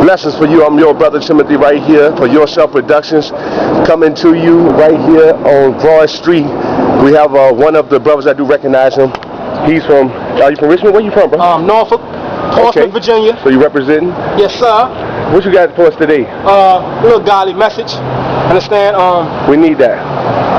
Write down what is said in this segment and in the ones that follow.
Blessings for you. I'm your brother Timothy right here for Yourself Productions, coming to you right here on Broad Street. We have one of the brothers, I do recognize him. He's from, are you from Richmond? Where you from, bro? Norfolk, Portsmouth, Virginia. So you representing? Yes, sir. What you got for us today? A little godly message. Understand? We need that.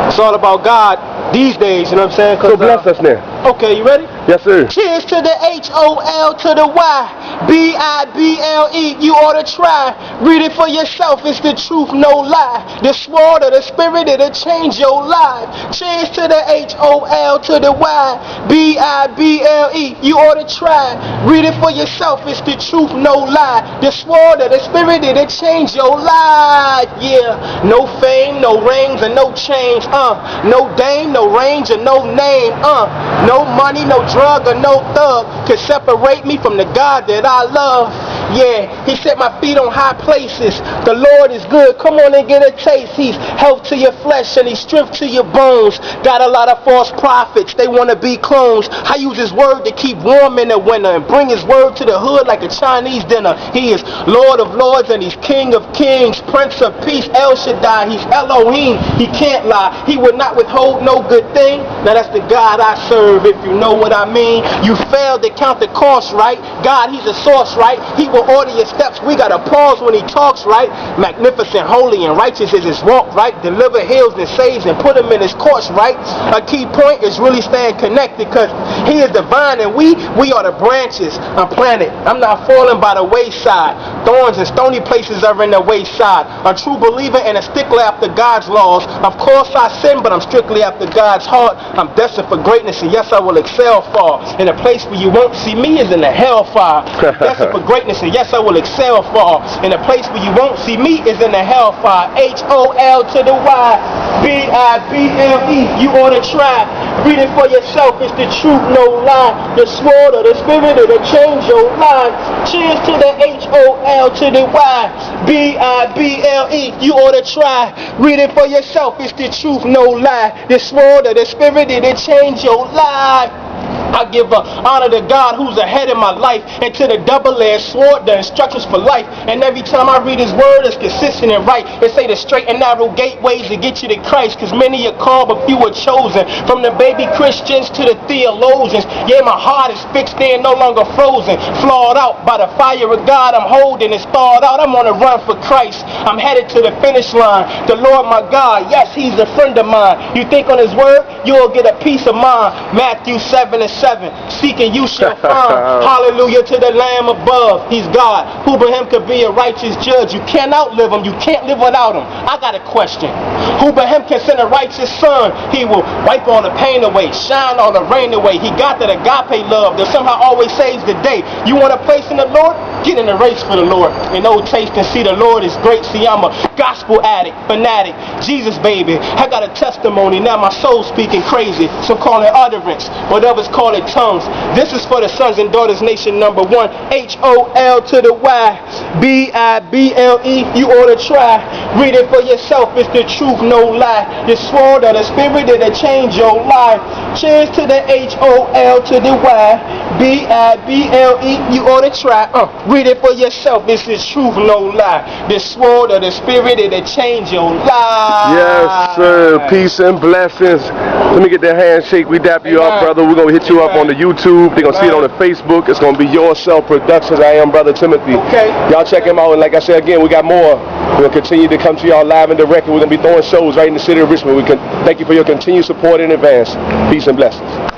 It's all about God these days, you know what I'm saying? So bless us now. Okay, you ready? Yes, sir. Cheers to the H-O-L to the Y. B-I-B-L-E, you ought to try. Read it for yourself, it's the truth, no lie. The sword of the spirit, it'll change your life. Cheers to the H-O-L to the Y. B-I-B-L-E, you ought to try. Read it for yourself, it's the truth, no lie. The sword of the spirit, it'll change your life. Yeah, no fame, no rings, and no change. No dame, no range, and no name. No money, no drug, or no thug could separate me from the God that I love. Yeah, he set my feet on high places. The Lord is good. Come on and get a taste. He's health to your flesh and he's strength to your bones. Got a lot of false prophets. They want to be clones. I use his word to keep warm in the winter and bring his word to the hood like a Chinese dinner. He is Lord of lords and he's King of kings, Prince of peace, El Shaddai. He's Elohim. He can't lie. He would not withhold no good thing. Now that's the God I serve, if you know what I mean. You failed to count the cost, right? God, he's a source, right? He will order your steps. We gotta pause when he talks, right? Magnificent, holy, and righteous is his walk, right? Deliver, heals, and saves, and put him in his course, right? A key point is really staying connected, because he is divine and we are the branches I'm planted. I'm not falling by the wayside. Thorns and stony places are in the wayside. A true believer and a stickler after God's laws. Of course I sin, but I'm strictly after God's heart. I'm destined for greatness, and yes, I will excel far. In a place where you won't see me is in the hellfire. I'm destined for greatness, and yes, I will excel far. In a place where you won't see me is in the hellfire. H-O-L to the Y. B-I-B-L-E, you ought to try. Read it for yourself, it's the truth, no lie. The sword of the spirit, it'll change your life. Cheers to the H-O-L to the Y. B-I-B-L-E, you ought to try. Read it for yourself, it's the truth, no lie. The sword of the spirit, it'll change your life. I give honor to God who's ahead in my life, and to the double-edged sword, the instructions for life. And every time I read his word, it's consistent and right. It say the straight and narrow gateways to get you to Christ, because many are called but few are chosen. From the baby Christians to the theologians. Yeah, my heart is fixed in, no longer frozen. Flawed out by the fire of God I'm holding. It's thawed out, I'm on a run for Christ. I'm headed to the finish line. The Lord my God, yes, he's a friend of mine. You think on his word, you'll get a peace of mind. Matthew 7:7. Seeking you shall find. Hallelujah to the Lamb above. He's God. Who but him could be a righteous judge? You can't outlive him. You can't live without him. I got a question. Who but him can send a righteous son? He will wipe all the pain away, shine all the rain away. He got that agape love that somehow always saves the day. You want a place in the Lord? Get in the race for the Lord. And oh, taste and see the Lord is great. See, I'm a gospel addict, fanatic, Jesus baby. I got a testimony. Now my soul's speaking crazy. So call it utterance. Whatever's called it tongues. This is for the sons and daughters nation number one. H-O-L to the Y. B-I-B-L-E, you ought to try. Read it for yourself, it's the truth, no lie. The sword of the spirit, it'll change your life. Cheers to the H-O-L to the Y. B-I-B-L-E, you ought to try. Read it for yourself, it's the truth, no lie. The sword of the spirit, it'll change your life. Yes, sir. Peace and blessings. Let me get that handshake. We dap you up, brother. We're going to hit you up on the YouTube. They're going to see it on the Facebook. It's going to be Yourself Productions. I am Brother Timothy. Okay. Y'all check him out. And like I said again, we got more. We'll continue to come to y'all live and direct. We're going to be throwing shows right in the city of Richmond. We can thank you for your continued support in advance. Peace and blessings.